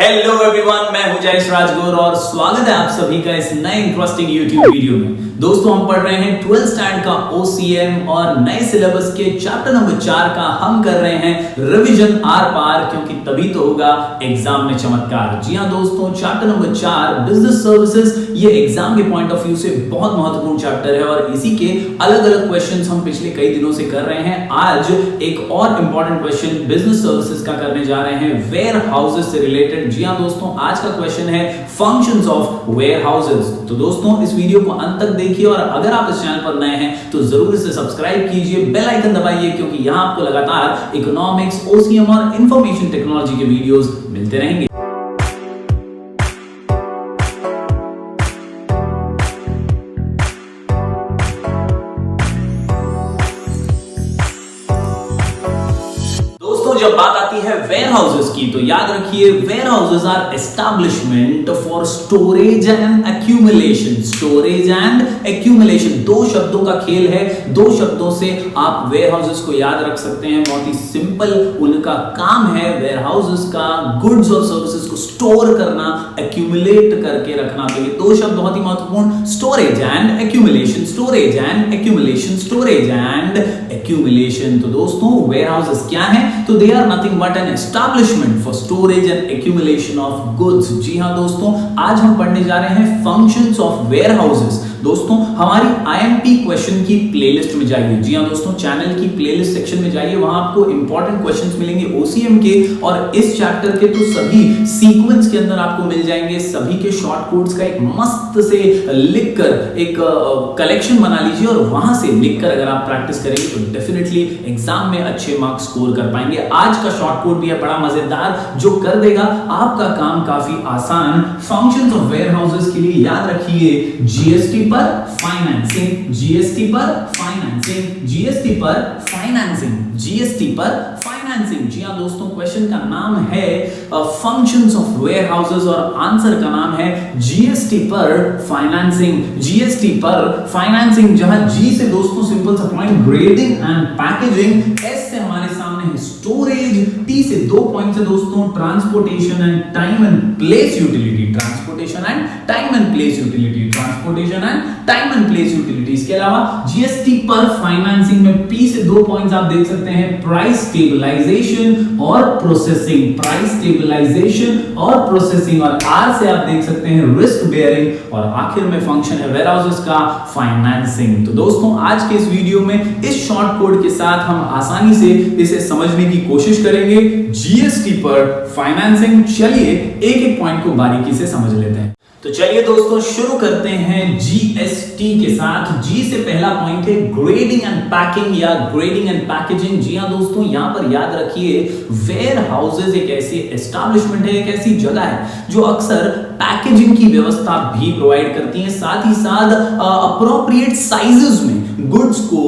Hello everyone, मैं हूं जयेश राजगौर और स्वागत है आप सभी का इस नए इंटरेस्टिंग यूट्यूब वीडियो में। दोस्तों, हम पढ़ रहे हैं 12th स्टैंडर्ड का ओसीएम और नए सिलेबस के चैप्टर नंबर 4 का हम कर रहे हैं रिवीजन आर पार, क्योंकि तभी तो होगा एग्जाम में चमत्कार। जी हां दोस्तों, चैप्टर नंबर 4 बिजनेस सर्विसेज, ये एग्जाम के पॉइंट ऑफ व्यू से बहुत महत्वपूर्ण चैप्टर है और इसी के अलग-अलग क्वेश्चंस हम पिछले कई दिनों से कर रहे हैं। आज एक और इंपॉर्टेंट क्वेश्चन बिजनेस सर्विसेज का करने जा रहे हैं, वेयर हाउसेज से रिलेटेड। जी हां दोस्तों, आज का क्वेश्चन है फंक्शंस ऑफ वेयर हाउसेज। तो दोस्तों, इस वीडियो को अंत तक देखिए और अगर आप इस चैनल पर नए हैं तो जरूर इसे सब्सक्राइब कीजिए, बेल आइकन दबाइए, क्योंकि यहां आपको लगातार इकोनॉमिक्स, ओसीएम और इंफॉर्मेशन टेक्नोलॉजी के वीडियोस मिलते रहेंगे। जब बात आती है वेयर हाउसेज की तो याद रखिए, warehouses are establishment for storage and accumulation. Storage and accumulation दो शब्दों का खेल है। दो शब्दों से आप वेयर हाउसेज को याद रख सकते हैं। बहुत ही सिंपल उनका काम है वेयर हाउसेज का, गुड्स और सर्विसेज को स्टोर करना, एक्यूमुलेट करके रखना। तो ये दो शब्द बहुत ही महत्वपूर्ण, storage and accumulation, storage and accumulation, storage and accumulation. तो दोस्तों, वेयर हाउसेज क्या है? तो they are nothing but an establishment for storage and accumulation of goods। जी हां दोस्तों, आज हम पढ़ने जा रहे हैं functions of warehouses। दोस्तों, हमारी आईएमपी क्वेश्चन की प्लेलिस्ट में जाइए। जी हां दोस्तों, चैनल की प्लेलिस्ट सेक्शन में जाइए, वहां आपको इंपॉर्टेंट क्वेश्चंस मिलेंगे ओसीएम के और इस चैप्टर के। तो सभी सीक्वेंस के अंदर आपको मिल जाएंगे। सभी के शॉर्ट कोड्स का एक मस्त से लिखकर एक कलेक्शन बना लीजिए और वहां से लिखकर अगर आप प्रैक्टिस करेंगे तो डेफिनेटली एग्जाम में अच्छे मार्क्स स्कोर कर पाएंगे। आज का शॉर्ट कोड भी है बड़ा मजेदार, जो कर देगा आपका काम काफी आसान। फंक्शंस ऑफ वेयर हाउसेज के लिए याद रखिए, जीएसटी पर फाइनेंसिंग, जीएसटी पर फाइनेंसिंग, जीएसटी पर फाइनेंसिंग, जीएसटी पर फाइनेंसिंग। जी हां दोस्तों, क्वेश्चन का नाम है फंक्शंस ऑफ वेयर हाउसेज और आंसर का नाम है जीएसटी पर फाइनेंसिंग, जीएसटी पर फाइनेंसिंग। जहां जी से दोस्तों सिंपल सा point grading and packaging, S से हमारे सामने है स्टोरेज, टी से 2 पॉइंट से दोस्तों transportation and time and place utility, transportation and time and place utility, transportation and time and place utility. इसके अलावा जीएसटी पर फाइनेंसिंग में पी से 2 पॉइंट्स आप देख सकते हैं, प्राइस स्टेबलाइजेशन और प्रोसेसिंग, प्राइस स्टेबलाइजेशन और प्रोसेसिंग। और आर से आप देख सकते हैं रिस्क बेयरिंग और आखिर में फंक्शन है वेयर हाउसेज का फाइनेंसिंग। तो दोस्तों, आज के इस वीडियो में इस शॉर्ट कोड के साथ हम आसानी से इसे समझने की कोशिश करेंगे। जीएसटी पर फाइनेंसिंग, चलिए एक एक पॉइंट को बारीकी से समझ लेते हैं। तो चलिए दोस्तों, शुरू करते हैं जीएसटी के साथ। जी से पहला पॉइंट है ग्रेडिंग एंड पैकिंग या ग्रेडिंग एंड पैकेजिंग। जी हां दोस्तों, यहां पर याद रखिए, वेयर हाउसेज एक ऐसी एस्टैब्लिशमेंट है, एक ऐसी जगह है जो अक्सर पैकेजिंग की व्यवस्था भी प्रोवाइड करती है, साथ ही साथ अप्रोप्रिएट साइजेस में गुड्स को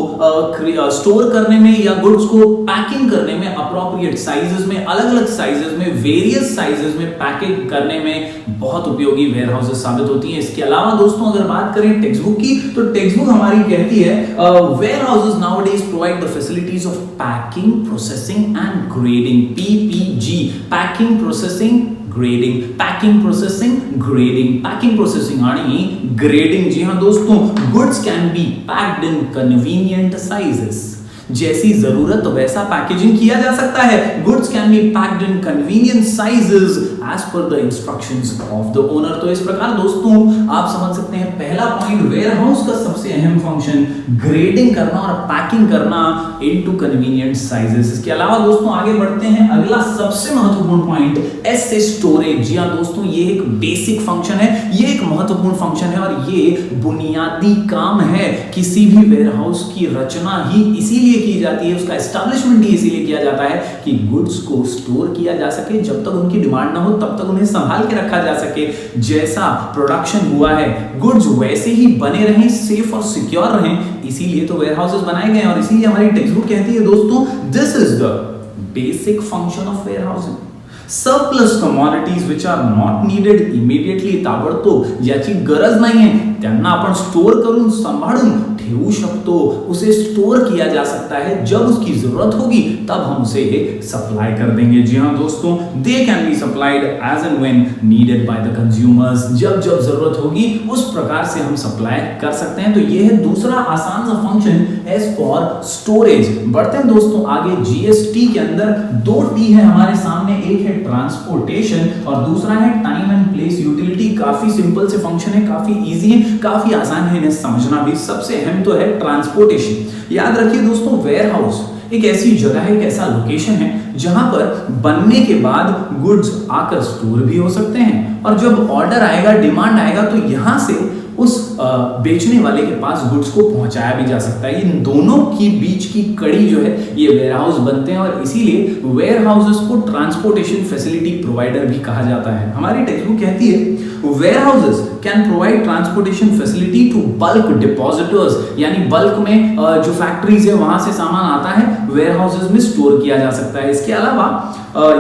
स्टोर करने में या गुड्स को पैकिंग करने में, अप्रोप्रिएट साइजेस में, अलग-अलग साइजेस में, वेरियस साइजेस में पैकिंग करने में बहुत उपयोगी वेयर हाउसेस साबित होती हैं। इसके अलावा दोस्तों, अगर बात करें टेक्स्ट बुक की, तो टेक्स्ट बुक हमारी कहती है warehouses nowadays provide the facilities of packing, processing and grading, PPG, packing, processing, grading, packing, processing, grading, packing, processing आणि ग्रेडिंग। जी हां दोस्तों, goods can be packed in convenient sizes. जैसी जरूरत वैसा पैकेजिंग किया जा सकता है। Goods can be packed in convenient sizes as per the instructions of the owner. तो इस प्रकार दोस्तों, आप समझ सकते हैं पहला पॉइंट, वेयर हाउस का सबसे अहम फंक्शन ग्रेडिंग करना और पैकिंग करना इनटू कन्वीनियंट साइजेस। इसके अलावा दोस्तों, आगे बढ़ते हैं, अगला सबसे महत्वपूर्ण पॉइंट, एस से स्टोरेज। जी हां दोस्तों, ये एक बेसिक फंक्शन है, ये एक महत्वपूर्ण फंक्शन है और ये बुनियादी काम है। किसी भी वेयर हाउस की रचना ही इसीलिए की जाती है, उसका एस्टैब्लिशमेंट ही इसीलिए किया जाता है कि गुड्स को स्टोर किया जा सके, जब तक उनकी डिमांड ना हो तब तक उन्हें संभाल के रखा जा सके। जैसा प्रोडक्शन हुआ है, गुड्स वैसे ही बने रहें, सेफ और सिक्योर रहें, इसीलिए तो वेयर हाउसेस बनाए गए हैं और इसीलिए हमारी टेक्स्ट बुक कहती है दोस्तों, this is the basic function of warehousing. Surplus commodities which are not needed immediately, ताबडतोब ज्याची गरज नाहीये त्यांना आपण स्टोर करून सांभाळून उस वक्त तो उसे स्टोर किया जा सकता है, जब उसकी जरूरत होगी तब हम उसे सप्लाई कर देंगे। जी हाँ दोस्तों, they can be supplied as and when needed by the consumers. जब जब जरूरत होगी उस प्रकार से हम सप्लाई कर सकते हैं। तो ये है दूसरा आसान सा फंक्शन एज फॉर स्टोरेज। बढ़ते हैं दोस्तों आगे। जीएसटी के अंदर दो टी है हमारे सामने, एक है ट्रांसपोर्टेशन और दूसरा है टाइम एंड प्लेस यूटिलिटी। काफी सिंपल से फंक्शन है, काफी इजी है, काफी आसान है इन्हें समझना भी। सबसे अहम तो है ट्रांसपोर्टेशन। याद रखिए दोस्तों, वेयर हाउस एक ऐसी जगह है, एक ऐसा लोकेशन है जहां पर बनने के बाद गुड्स आकर स्टोर भी हो सकते हैं, और जब ऑर्डर आएगा, डिमांड आएगा, तो यहां से उस बेचने वाले के पास गुड्स को पहुंचाया भी जा सकता है। इन दोनों की बीच की कड़ी जो है ये वेयर हाउस बनते हैं, और इसीलिए वेयर हाउसेस को ट्रांसपोर्टेशन फैसिलिटी प्रोवाइडर भी कहा जाता है। हमारी टेक्स्ट बुक कहती है warehouses can provide transportation facility to bulk depositors, यानी बल्क में जो फैक्ट्रीज है वहां से सामान आता है, वेयर हाउसेस में स्टोर किया जा सकता है। इसके अलावा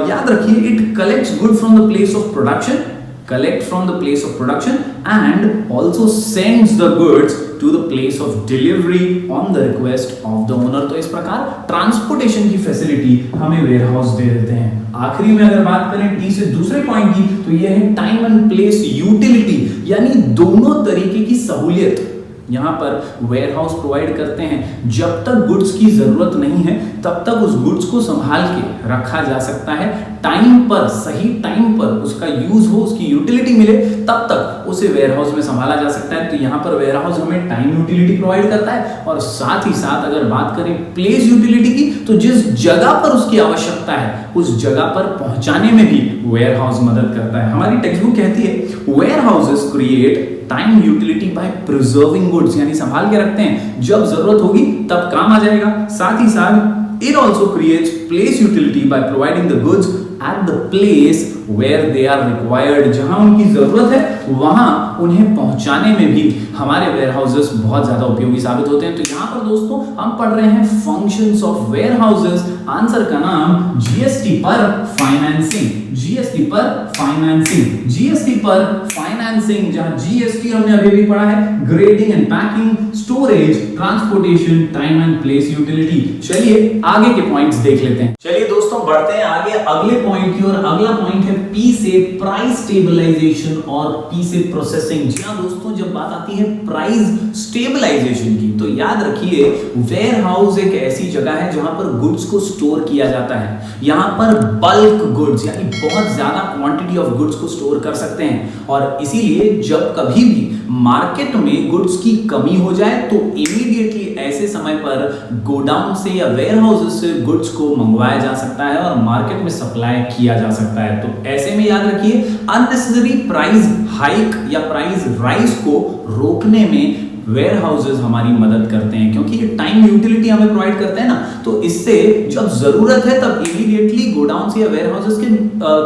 याद रखिए, it collects good from the place of production, collect from the place of production and also sends the goods to the place of delivery on the request of the owner। तो इस प्रकार ट्रांसपोर्टेशन की facility हमें ware house दे देते हैं। आखिरी में अगर बात करें टी से दूसरे पॉइंट की, तो यह है टाइम एंड प्लेस यूटिलिटी, यानी दोनों तरीके की सहूलियत यहां पर वेयर हाउस प्रोवाइड करते हैं। जब तक गुड्स की जरूरत नहीं है तब तक उस गुड्स को संभाल के रखा जा सकता है। टाइम पर, सही टाइम पर उसका यूज हो, उसकी यूटिलिटी मिले, तब तक उसे वेयर हाउस में संभाला जा सकता है। तो यहां पर वेयर हाउस हमें टाइम यूटिलिटी प्रोवाइड करता है, और साथ ही साथ अगर बात करें प्लेस यूटिलिटी की, तो जिस जगह पर उसकी आवश्यकता है उस जगह पर पहुंचाने में भी वेयर हाउस मदद करता है। हमारी टेक्स्ट बुक कहती है warehouses create time utility by preserving goods, यानी संभाल के रखते हैं, जब जरूरत होगी तब काम आ जाएगा। साथ ही साथ it also creates place utility by providing the goods at the place where they are required, जहां उनकी जरूरत है वहां उन्हें पहुंचाने में भी हमारे वेयर हाउसेस बहुत ज्यादा उपयोगी साबित होते हैं। तो यहां पर दोस्तों हम पढ़ रहे हैं functions of warehouses. Answer का नाम जीएसटी पर फाइनेंसिंग, जीएसटी पर फाइनेंसिंग, जीएसटी पर फाइनेंसिंग, जहां जीएसटी हमने अभी भी पढ़ा है grading and packing, storage, transportation, time and place utility. चलिए आगे के पॉइंट्स देख लेते हैं। चलिए दोस्तों बढ़ते हैं आगे अगले पॉइंट की ओर। अगला पॉइंट है पी से प्राइस स्टेबलाइजेशन और पी से प्रोसेसिंग। जी हां दोस्तों, जब बात आती है प्राइस स्टेबलाइजेशन की, तो याद रखिए वेयर हाउस एक ऐसी जगह है जहां पर गुड्स को स्टोर किया जाता है। यहां पर बल्क गुड्स यानी बहुत ज्यादा क्वांटिटी ऑफ गुड्स को स्टोर कर सकते हैं, और इसीलिए जब कभी भी मार्केट में गुड्स की कमी हो जाए तो इमीडिएटली ऐसे समय पर गोडाउन से या वेयर हाउसेस से गुड्स को मंगवाया जा सकता है और मार्केट में सप्लाई किया जा सकता है। तो ऐसे में याद रखिए अननेसेसरी प्राइस हाइक या प्राइस राइज को रोकने में वेयर हाउसेस हमारी मदद करते हैं, क्योंकि ये टाइम यूटिलिटी हमें प्रोवाइड करते हैं ना, तो इससे जब जरूरत है तब इमीडिएटली गोडाउन से या वेयर हाउसेस के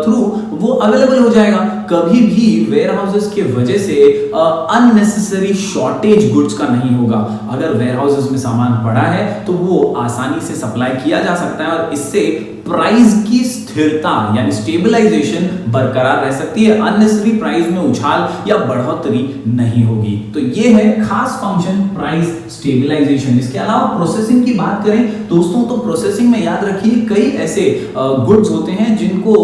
थ्रू वो अवेलेबल हो जाएगा। कभी भी वेयर हाउसेस के वजह से अननेसेसरी शॉर्टेज गुड्स का नहीं होगा। अगर वेयर हाउसेस में सामान पड़ा है तो वो आसानी से सप्लाई किया जा सकता है, और इससे प्राइस की स्थिरता यानी स्टेबलाइजेशन बरकरार रह सकती है। अननेसेसरी प्राइस में उछाल या बढ़ोतरी नहीं होगी। तो ये है खास फंक्शन प्राइस स्टेबलाइजेशन। इसके अलावा प्रोसेसिंग की बात करें दोस्तों, तो प्रोसेसिंग में याद रखिए कई ऐसे गुड्स होते हैं जिनको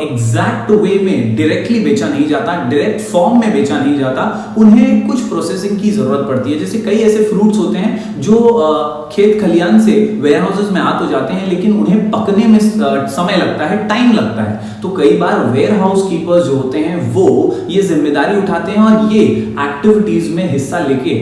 एग्जैक्ट वे में डायरेक्टली बेचा नहीं जाता, डायरेक्ट फॉर्म में बेचा नहीं जाता, उन्हें कुछ प्रोसेसिंग की जरूरत पड़ती है। जैसे कई ऐसे फ्रूट्स होते हैं जो खेत खलियान से वेयर हाउसेस में आ तो जाते हैं, लेकिन उन्हें पकने में समय लगता है, टाइम लगता है। तो कई बार वेयर हाउस कीपर्स जो होते हैं वो ये जिम्मेदारी उठाते हैं और ये एक्टिविटीज में हिस्सा लेके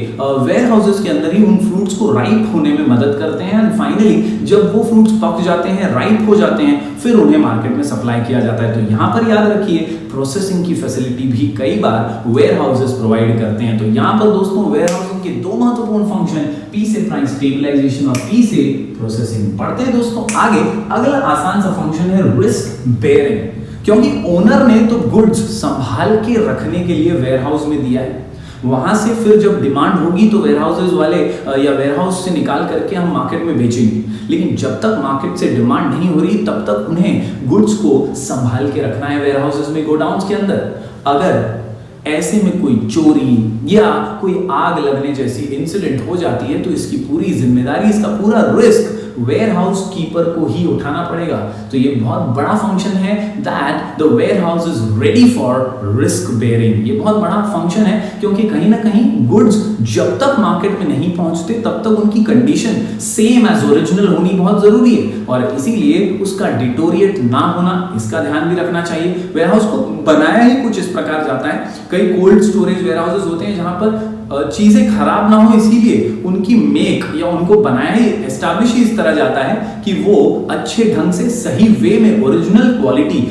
वेयर हाउसेस के अंदर ही उन फ्रूट्स को राइप होने में मदद करते हैं। एंड फाइनली जब वो फ्रूट्स पक जाते हैं, राइप हो जाते हैं, फिर उन्हें मार्केट में सप्लाई किया जाता है। तो यहां पर याद रखिए प्रोसेसिंग की फैसिलिटी भी कई बार वेयर हाउसेस प्रोवाइड करते हैं। तो यहां पर दोस्तों वेयर हाउसिंग के दो महत्वपूर्ण फंक्शन पी से प्राइस स्टेबलाइजेशन और पी से प्रोसेसिंग। पढ़ते हैं दोस्तों आगे। अगला आसान सा फंक्शन है रिस्क बेयरिंग, क्योंकि ओनर ने तो गुड्स संभाल के रखने के लिए वेयर हाउस में दिया है, वहां से फिर जब डिमांड होगी तो वेयर हाउसेस वाले या वेयर हाउस से निकाल करके हम मार्केट में बेचेंगे। लेकिन जब तक मार्केट से डिमांड नहीं हो रही तब तक उन्हें गुड्स को संभाल के रखना है वेयर हाउसेस में, गोडाउन्स के अंदर। अगर ऐसे में कोई चोरी या कोई आग लगने जैसी इंसिडेंट हो जाती है तो इसकी पूरी जिम्मेदारी, इसका पूरा रिस्क वेयर हाउस कीपर को ही उठाना पड़ेगा। तो ये बहुत बड़ा फंक्शन है that the warehouse is ready for risk bearing. ये बहुत बड़ा फंक्शन है क्योंकि कहीं ना कहीं गुड्स जब तक मार्केट में नहीं पहुंचते तब तक उनकी कंडीशन सेम एज ओरिजिनल होनी बहुत जरूरी है और इसीलिए उसका डिटोरिएट ना होना, इसका ध्यान भी रखना चाहिए। वेयर हाउस को बनाया ही कुछ इस प्रकार जाता है, कई कोल्ड स्टोरेज वेयर हाउसेस होते हैं जहां पर चीजें खराब ना हो इसलिए उनकी मेक या उनको बनाया ही एस्टैब्लिश ही इस तरह जाता है कि वो अच्छे ढंग से सही वे में ओरिजिनल क्वालिटी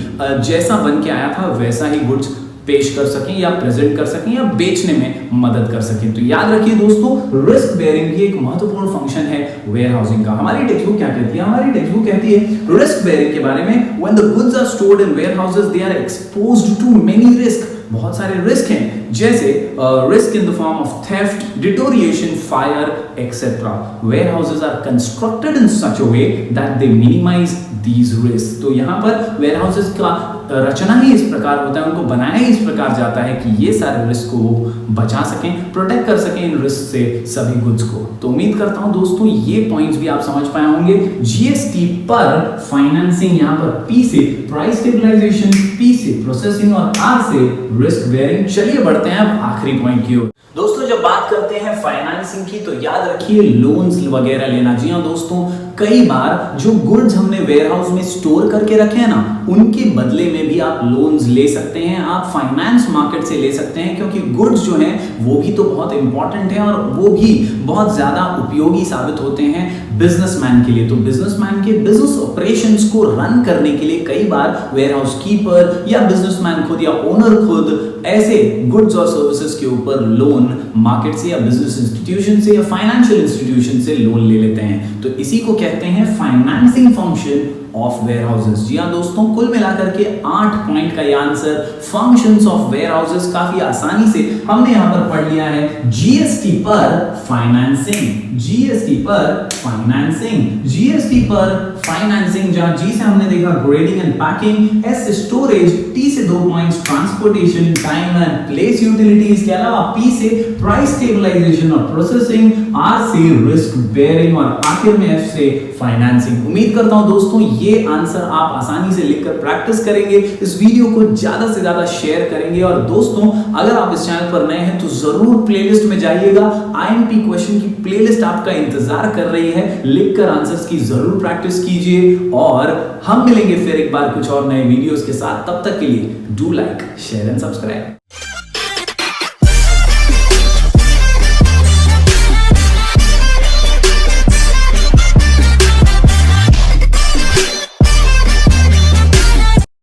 जैसा बन के आया था वैसा ही गुड्स पेश कर सकें या प्रेजेंट कर सकें या बेचने में मदद कर सकें। तो याद रखिए दोस्तों, रिस्क बेयरिंग भी एक महत्वपूर्ण फंक्शन है वेयर हाउसिंग का। हमारी टेक्स्ट बुक क्या कहती है? हमारी टेक्स्ट बुक कहती है रिस्क बेयरिंग के बारे में, when the goods are stored in warehouses they are exposed to many risk. बहुत सारे रिस्क हैं जैसे risk in the form of theft, deterioration, fire etcetera. Warehouses are constructed in such a way that they minimise these risk. तो यहाँ पर where houses का रचना ही इस प्रकार होता है, उनको बनाया ही इस प्रकार जाता है कि ये सारे रिस्क को वो बचा सकें, प्रोटेक्ट कर सकें इन रिस्क से सभी गुड्स को। तो उम्मीद करता हूं दोस्तों ये पॉइंट्स भी आप समझ पाए होंगे। जीएसटी पर फाइनेंसिंग, यहाँ पर पी से प्राइस स्टेबलाइजेशन, पी से प्रोसेसिंग और आर से रिस्क बेयरिंग। चलिए बढ़ते हैं अब आखिरी पॉइंट की ओर। दोस्तों जब बात करते हैं फाइनेंसिंग की तो याद रखिए लोन्स वगैरह लेना। जी हाँ दोस्तों, कई बार जो गुड्स हमने वेयर हाउस में स्टोर करके रखे हैं ना, उनके बदले में भी आप लोन्स ले सकते हैं, आप फाइनेंस मार्केट से ले सकते हैं क्योंकि गुड्स जो हैं वो भी तो बहुत इंपॉर्टेंट है और वो भी बहुत ज्यादा उपयोगी साबित होते हैं बिजनेसमैन के लिए। तो बिजनेसमैन के बिजनेस ऑपरेशंस को रन करने के लिए कई बार वेयर हाउस कीपर या बिजनेसमैन खुद या ओनर खुद ऐसे गुड्स और सर्विसेज के ऊपर लोन मार्केट से या बिजनेस इंस्टीट्यूशन से या फाइनेंशियल इंस्टीट्यूशन से लोन ले लेते हैं। तो इसी को कहते हैं financing function of warehouses. जी हाँ दोस्तों, कुल मिलाकर के 8 पॉइंट का ये answer functions of warehouses काफी आसानी से हमने यहां पर पढ़ लिया है। जीएसटी पर फाइनेंसिंग, जीएसटी पर फाइनेंसिंग, जीएसटी पर फाइनेंसिंग, जहां जी से हमने देखा ग्रेडिंग एंड पैकिंग, एस से स्टोरेज, टी से 2 points transportation, time and place utilities के अलावा पी से प्राइस स्टेबलाइजेशन और प्रोसेसिंग, आर से रिस्क बेयरिंग और आखिर में एफ से फाइनेंसिंग। उम्मीद करता हूं दोस्तों ये आंसर आप आसानी से लिखकर प्रैक्टिस करेंगे, इस वीडियो को ज्यादा से ज्यादा शेयर करेंगे और दोस्तों अगर आप इस चैनल पर नए हैं तो जरूर प्लेलिस्ट में जाइएगा। आईएमपी क्वेश्चन की प्लेलिस्ट आपका इंतजार कर रही है, लिखकर आंसर्स की जरूर प्रैक्टिस कीजिए और हम मिलेंगे फिर एक बार कुछ और नए वीडियोस के साथ। तब तक के लिए do like, share and subscribe.